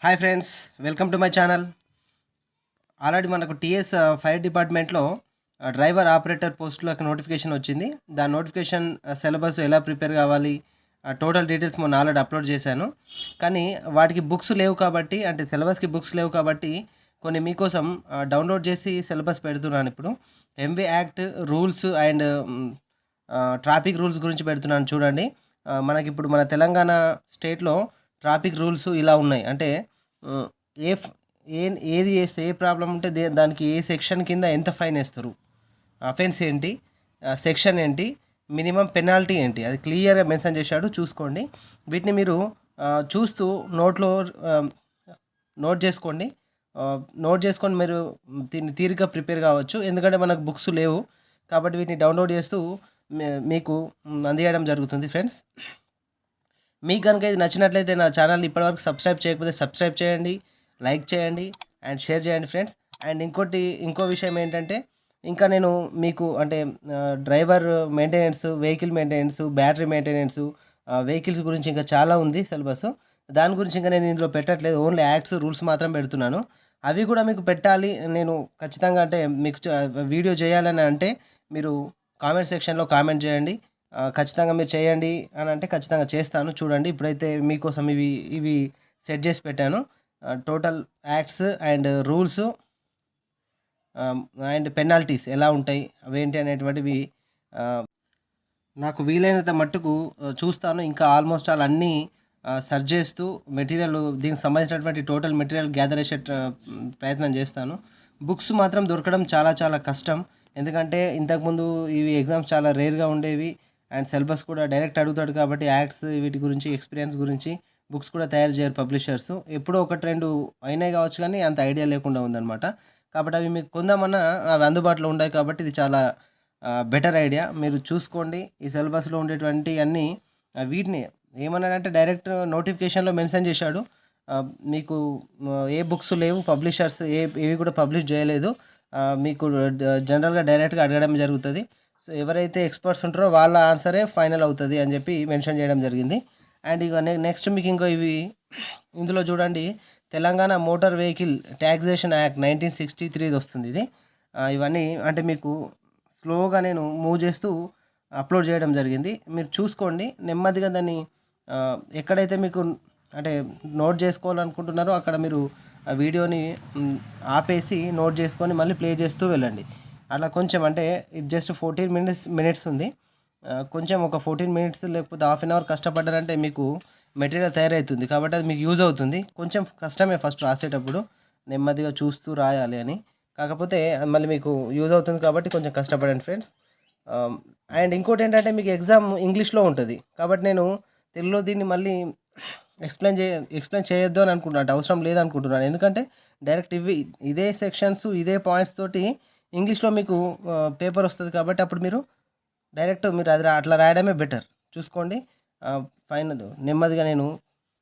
Hi friends, welcome to my channel. Already మనకు TS fire డిపార్ట్మెంట్లో driver operator పోస్టులకు notification వచ్చింది. దాని నోటిఫికేషన్ సిలబస్ ఎలా ప్రిపేర్ కావాలి, టోటల్ డీటెయిల్స్ మొన్న ఆల్రెడీ అప్లోడ్ చేశాను. కానీ వాటికి బుక్స్ లేవు కాబట్టి, అంటే సిలబస్కి బుక్స్ లేవు కాబట్టి కొన్ని మీకోసం డౌన్లోడ్ చేసి సిలబస్ పెడుతున్నాను. ఇప్పుడు MV act rules and traffic rules గురించి పెడుతున్నాను చూడండి. మనకిప్పుడు మన తెలంగాణ స్టేట్లో ట్రాఫిక్ రూల్స్ ఇలా ఉన్నాయి. అంటే హ్మ్. ఏ ఫ్ ఏది చేస్తే ఏ ప్రాబ్లమ్ ఉంటే దానికి ఏ సెక్షన్ కింద ఎంత ఫైన్ ఏస్తారు? అఫెన్స్ ఏంటి? సెక్షన్ ఏంటి? మినిమమ్ పెనాల్టీ ఏంటి? అది క్లియర్‌గా మెన్షన్ చేశాడు, చూసుకోండి. వీటిని మీరు చూస్తూ నోట్‌లో ఆహ్, నోట్ చేసుకోండి. నోట్ చేసుకొని మీరు దీన్ని తీరిగ్గా ప్రిపేర్ కావచ్చు. ఎందుకంటే మనకు బుక్స్ లేవు. కాబట్టి వీటిని డౌన్‌లోడ్ చేస్తూ మీకు అందియడం జరుగుతుంది ఫ్రెండ్స్. మీకు గనుక ఇది నచ్చినట్లయితే నా ఛానల్‌ని ఇప్పటివరకు సబ్స్క్రైబ్ చేయకపోతే సబ్స్క్రైబ్ చేయండి, లైక్ చేయండి అండ్ షేర్ చేయండి ఫ్రెండ్స్. అండ్ ఇంకో విషయం ఏంటంటే, ఇంకా నేను మీకు అంటే driver maintenance, vehicle maintenance, battery maintenance, vehicles గురించి ఇంకా చాలా ఉంది సిలబస్. దాని గురించి ఇంకా నేను ఇందులో పెట్టట్లేదు. ఓన్లీ యాక్ట్స్, రూల్స్ మాత్రం పెడుతున్నాను. అవి కూడా మీకు పెట్టాలి నేను ఖచ్చితంగా, అంటే మీకు వీడియో చేయాలని అంటే మీరు కామెంట్ సెక్షన్‌లో కామెంట్ చేయండి. ఖచ్చితంగా మీరు చేయండి అని అంటే ఖచ్చితంగా చేస్తాను. చూడండి, ఇప్పుడైతే మీకోసం ఇవి సెట్ చేసి పెట్టాను. Total acts and rules and penalties ఎలా ఉంటాయి, అవేంటి అనేటువంటివి నాకు వీలైనంత మట్టుకు చూస్తాను. ఇంకా ఆల్మోస్ట్ ఆల్ అన్నీ సెర్చ్ చేస్తూ మెటీరియల్, దీనికి సంబంధించినటువంటి టోటల్ మెటీరియల్ గ్యాదర్ చేసే ప్రయత్నం చేస్తాను. బుక్స్ మాత్రం దొరకడం చాలా చాలా కష్టం. ఎందుకంటే ఇంతకుముందు ఇవి ఎగ్జామ్స్ చాలా రేర్‌గా ఉండేవి. అండ్ సిలబస్ కూడా డైరెక్ట్ అడుగుతాడు కాబట్టి యాక్ట్స్ వీటి గురించి, ఎక్స్‌పీరియన్స్ గురించి బుక్స్ కూడా తయారు చేయరు పబ్లిషర్స్. ఎప్పుడో 1, 2 అయినాయి కావచ్చు కానీ అంత ఐడియా లేకుండా ఉందన్నమాట. కాబట్టి అవి మీకు కొందామన్నా అవి అందుబాటులో ఉండవు కాబట్టి ఇది చాలా బెటర్ ఐడియా. మీరు చూసుకోండి. ఈ సిలబస్‌లో ఉండేటువంటి అన్నీ వీటిని ఏమన్నాడంటే డైరెక్ట్ నోటిఫికేషన్‌లో మెన్షన్ చేశాడు. మీకు ఏ బుక్స్ లేవు, పబ్లిషర్స్ ఏవి కూడా పబ్లిష్ చేయలేదు. మీకు జనరల్‌గా డైరెక్ట్‌గా అడగడం జరుగుతది. సో ఎవరైతే ఎక్స్‌పర్ట్స్ ఉంటారో వాళ్ళ ఆన్సరే ఫైనల్ అవుతది అని చెప్పి మెన్షన్ చేయడం జరిగింది. అండ్ ఇక నెక్స్ట్ మీకు ఇందులో చూడండి, Telangana motor vehicle taxation act 1963 వస్తుంది ఇది. ఇవన్నీ అంటే మీకు స్లోగా నేను మూవ్ చేస్తూ అప్లోడ్ చేయడం జరిగింది. మీరు చూసుకోండి నెమ్మదిగా దాన్ని. ఎక్కడైతే మీకు అంటే నోట్ చేసుకోవాలనుకుంటున్నారో అక్కడ మీరు ఆ వీడియోని ఆపేసి నోట్ చేసుకొని మళ్ళీ ప్లే చేస్తూ వెళ్ళండి. అలా కొంచెం అంటే ఇది జస్ట్ 14 మినిట్స్ ఉంది. కొంచెం ఒక 14 మినిట్స్ లేకపోతే హాఫ్ అన్ అవర్ కష్టపడ్డారంటే మీకు మెటీరియల్ తయారవుతుంది. కాబట్టి అది మీకు యూజ్ అవుతుంది. కొంచెం కష్టమే ఫస్ట్ రాసేటప్పుడు, నెమ్మదిగా చూస్తూ రాయాలి అని. కాకపోతే అది మళ్ళీ మీకు యూజ్ అవుతుంది కాబట్టి కొంచెం కష్టపడండి ఫ్రెండ్స్. అండ్ ఇంకోటేంటంటే మీకు ఎగ్జామ్ ఇంగ్లీష్‌లో ఉంటది. కాబట్టి నేను తెలుగులో దీన్ని మళ్ళీ ఎక్స్‌ప్లెయిన్ చేయొద్దు అని అనుకుంటున్నాను. అంటే అవసరం లేదనుకుంటున్నాను. ఎందుకంటే డైరెక్ట్ ఇదే సెక్షన్స్, ఇదే పాయింట్స్ తోటి ఇంగ్లీష్‌లో మీకు పేపర్ వస్తది కాబట్టి అప్పుడు మీరు డైరెక్ట్ మీరు అది అట్లా రాయడమే బెటర్. చూసుకోండి. ఫైనల్ నెమ్మదిగా నేను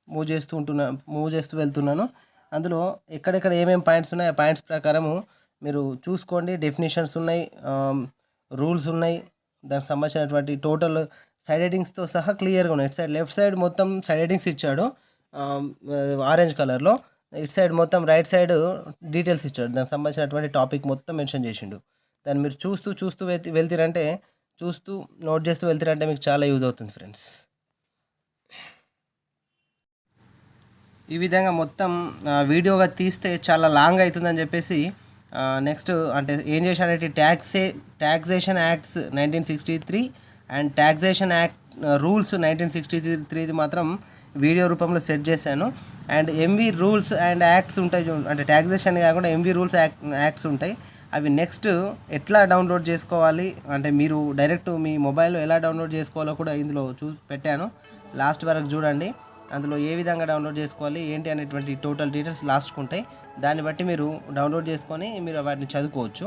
మూవ్ చేస్తూ వెళ్తున్నాను. అందులో ఎక్కడెక్కడ ఏమేం పాయింట్స్ ఉన్నాయో ఆ పాయింట్స్ ప్రకారము మీరు చూసుకోండి. డెఫినిషన్స్ ఉన్నాయి, రూల్స్ ఉన్నాయి. దానికి సంబంధించినటువంటి టోటల్ సైడ్ హెడ్డింగ్స్‌తో సహా క్లియర్‌గా ఉన్నాయి. లెఫ్ట్ సైడ్ మొత్తం సైడ్ హెడ్డింగ్స్ ఇచ్చాడు ఆరెంజ్ కలర్‌లో. ఇటు సైడ్ మొత్తం రైట్ సైడ్ డీటెయిల్స్ ఇచ్చాడు. దానికి సంబంధించినటువంటి టాపిక్ మొత్తం మెన్షన్ చేసిండు. దాన్ని మీరు చూస్తూ వెళ్తిరంటే, చూస్తూ నోట్ చేస్తూ వెళ్తిరంటే మీకు చాలా యూజ్ అవుతుంది ఫ్రెండ్స్. ఈ విధంగా మొత్తం వీడియోగా తీస్తే చాలా లాంగ్ అవుతుందని చెప్పేసి నెక్స్ట్ అంటే ఏం చేశానంటే taxation acts 1963 and taxation act rules 1963 మాత్రం వీడియో రూపంలో సెట్ చేశాను. And MV rules and acts ఉంటాయి అంటే టాక్సేషన్ కాకుండా ఎంవీ రూల్స్ యాక్ట్స్ ఉంటాయి. అవి నెక్స్ట్ ఎట్లా డౌన్లోడ్ చేసుకోవాలి అంటే మీరు డైరెక్ట్ మీ మొబైల్లో ఎలా డౌన్లోడ్ చేసుకోవాలో కూడా ఇందులో పెట్టాను. లాస్ట్ వరకు చూడండి. అందులో ఏ విధంగా డౌన్లోడ్ చేసుకోవాలి ఏంటి అనేటువంటి టోటల్ డీటెయిల్స్ లాస్ట్‌కి ఉంటాయి. దాన్ని బట్టి మీరు డౌన్లోడ్ చేసుకొని మీరు వాటిని చదువుకోవచ్చు.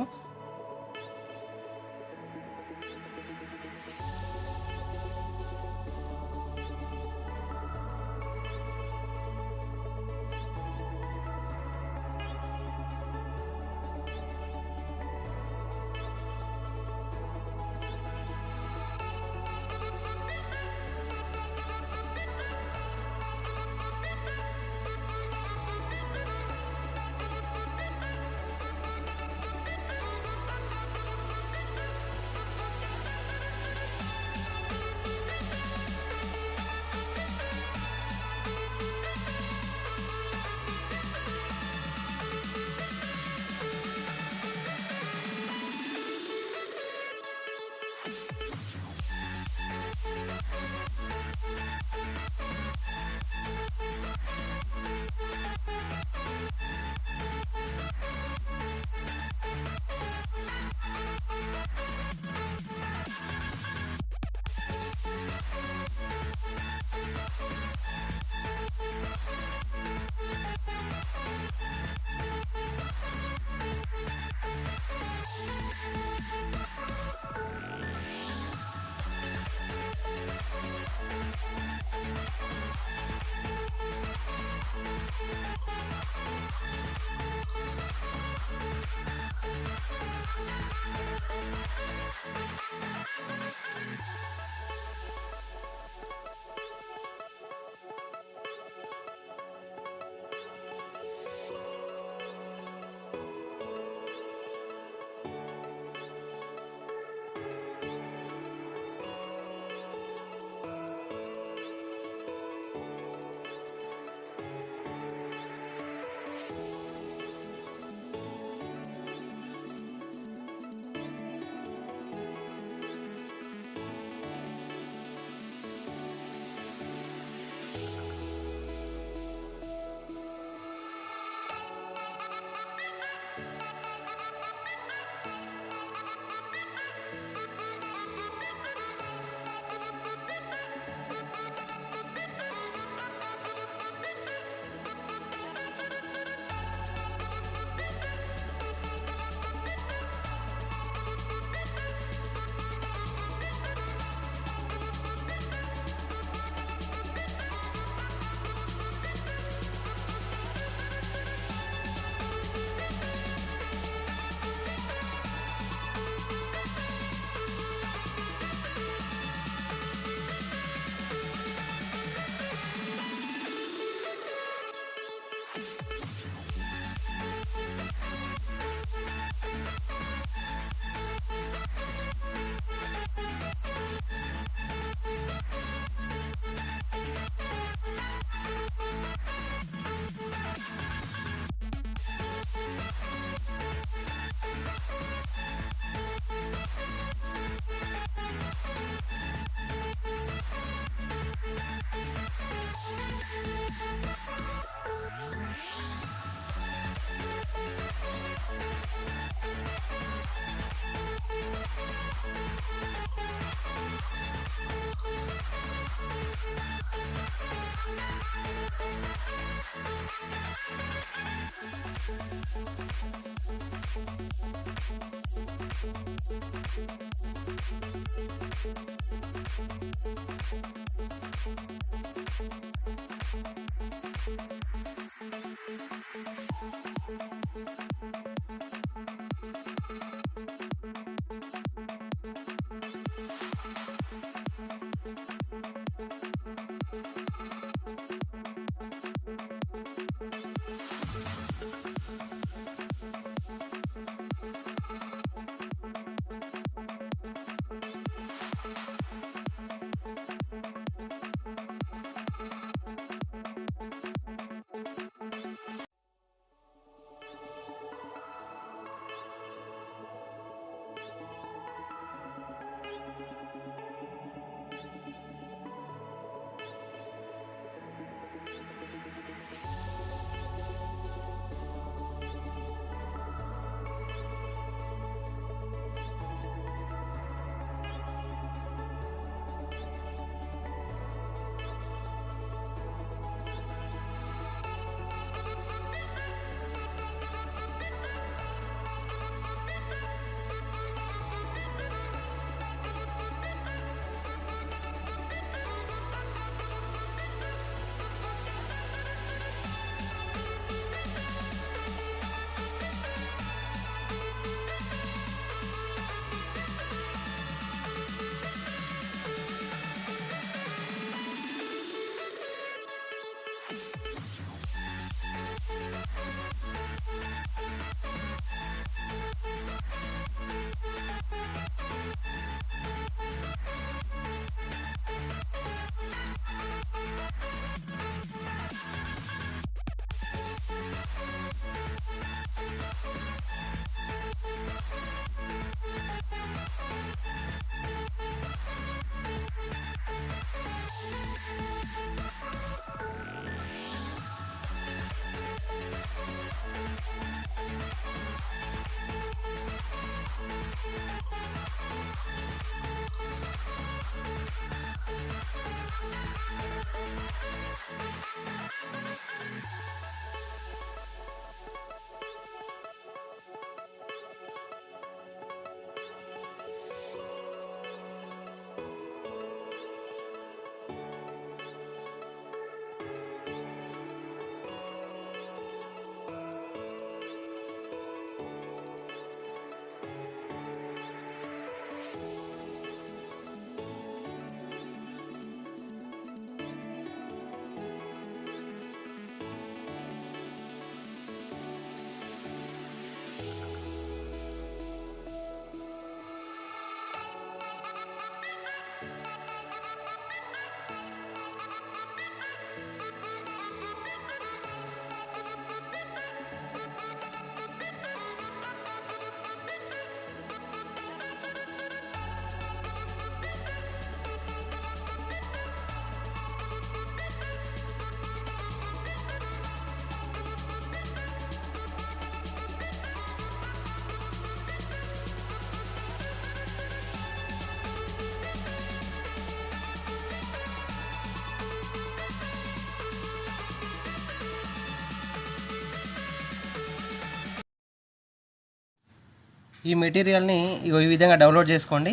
ఈ మెటీరియల్ని ఇగో ఈ విధంగా డౌన్లోడ్ చేసుకోండి.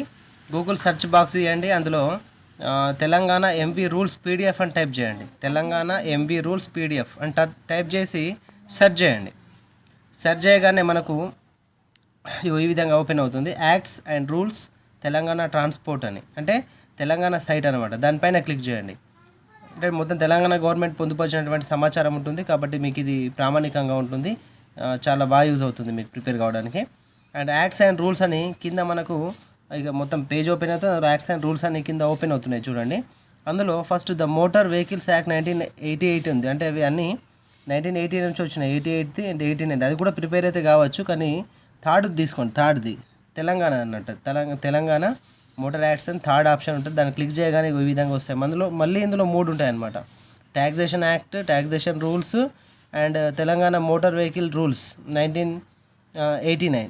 గూగుల్ సెర్చ్ బాక్స్ తీయండి, అందులో తెలంగాణ ఎంవి రూల్స్ పీడిఎఫ్ అని టైప్ చేయండి. తెలంగాణ ఎంవి రూల్స్ పీడిఎఫ్ అని టైప్ చేసి సెర్చ్ చేయండి. సెర్చ్ చేయగానే మనకు ఈ విధంగా ఓపెన్ అవుతుంది. Acts and rules Telangana transport అని, అంటే తెలంగాణ సైట్ అనమాట. దానిపైన క్లిక్ చేయండి. అంటే మొత్తం తెలంగాణ గవర్నమెంట్ పొందుపరిచినటువంటి సమాచారం ఉంటుంది కాబట్టి మీకు ఇది ప్రామాణికంగా ఉంటుంది. చాలా బాగా యూజ్ అవుతుంది మీకు ప్రిపేర్ కావడానికి. అండ్ యాక్ట్స్ అండ్ రూల్స్ అని కింద మనకు ఇక మొత్తం పేజ్ ఓపెన్ అవుతుంది. యాక్ట్స్ అండ్ రూల్స్ అని కింద ఓపెన్ అవుతున్నాయి చూడండి. అందులో first the motor vehicles act 1988 ఉంది. అంటే అవి అన్నీ 1980 నుంచి వచ్చినాయి. 88 అండ్ 89 అది కూడా ప్రిపేర్ అయితే కావచ్చు, కానీ థర్డ్ది తీసుకోండి. థర్డ్ది తెలంగాణ అన్నట్టు తెలంగాణ మోటార్ యాక్ట్స్ అని థర్డ్ ఆప్షన్ ఉంటుంది. దాన్ని క్లిక్ చేయగానే ఈ విధంగా వస్తాయి. మళ్ళీ ఇందులో 3 ఉంటాయి అన్నమాట. Taxation act, taxation rules and Telangana motor vehicle rules 1989.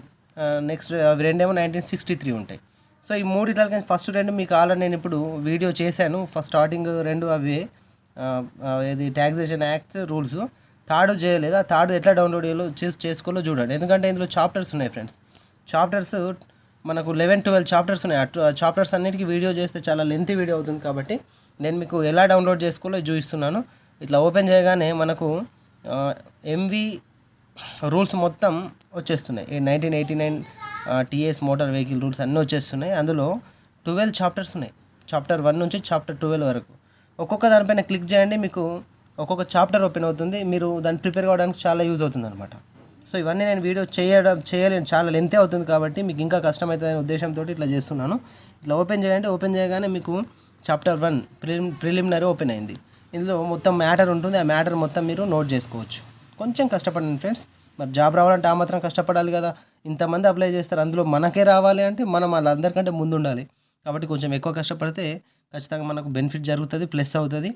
Next అవి రెండేమో 1963 ఉంటాయి. సో ఈ మూడిట్లకి ఫస్ట్ 2 మీకు ఆల్రెడీ నేను ఇప్పుడు వీడియో చేశాను. ఫస్ట్ స్టార్టింగ్ 2 అవి ఇది ట్యాక్సేషన్ యాక్ట్స్ రూల్స్. థర్డ్ చేయలేదు. ఆ థర్డ్ ఎట్లా డౌన్లోడ్ చేసుకోవాలో చూడండి. ఎందుకంటే ఇందులో చాప్టర్స్ ఉన్నాయి ఫ్రెండ్స్. చాప్టర్స్ మనకు 11-12 చాప్టర్స్ ఉన్నాయి. చాప్టర్స్ అన్నిటికీ వీడియో చేస్తే చాలా లెంతీ వీడియో అవుతుంది కాబట్టి నేను మీకు ఎలా డౌన్లోడ్ చేసుకోవాలో చూపిస్తున్నాను. ఇట్లా ఓపెన్ చేయగానే మనకు ఎంవి రూల్స్ మొత్తం వచ్చేస్తున్నాయి. 1989 టీఎస్ మోటార్ వెహికల్ రూల్స్ అన్నీ వచ్చేస్తున్నాయి. అందులో 12 చాప్టర్స్ ఉన్నాయి. చాప్టర్ 1 నుంచి చాప్టర్ 12 వరకు. ఒక్కొక్క దానిపైన క్లిక్ చేయండి, మీకు ఒక్కొక్క చాప్టర్ ఓపెన్ అవుతుంది. మీరు దాన్ని ప్రిపేర్ కావడానికి చాలా యూజ్ అవుతుంది అనమాట. సో ఇవన్నీ నేను వీడియో చేయలేను, చాలా లెంతే అవుతుంది కాబట్టి మీకు ఇంకా కష్టమవుతుందనే ఉద్దేశంతో ఇట్లా చేస్తున్నాను. ఇట్లా ఓపెన్ చేయండి. ఓపెన్ చేయగానే మీకు చాప్టర్ 1 ప్రిలిమినరీ ఓపెన్ అయింది. ఇందులో మొత్తం మ్యాటర్ ఉంటుంది. ఆ మ్యాటర్ మొత్తం మీరు నోట్ చేసుకోవచ్చు. కొంచెం కష్టపడండి ఫ్రెండ్స్. మరి జాబ్ రావాలంటే ఆ మాత్రం కష్టపడాలి కదా. ఇంతమంది అప్లై చేస్తారు, అందులో మనకే రావాలి అంటే మనం వాళ్ళందరికంటే ముందు ఉండాలి. కాబట్టి కొంచెం ఎక్కువ కష్టపడితే ఖచ్చితంగా మనకు బెనిఫిట్ జరుగుతుంది, ప్లస్ అవుతుంది.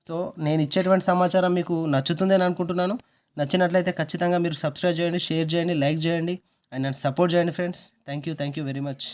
సో నేను ఇచ్చేటువంటి సమాచారం మీకు నచ్చుతుంది అని అనుకుంటున్నాను. నచ్చినట్లయితే ఖచ్చితంగా మీరు సబ్స్క్రైబ్ చేయండి, షేర్ చేయండి, లైక్ చేయండి అండ్ నన్ను సపోర్ట్ చేయండి friends. Thank you very much.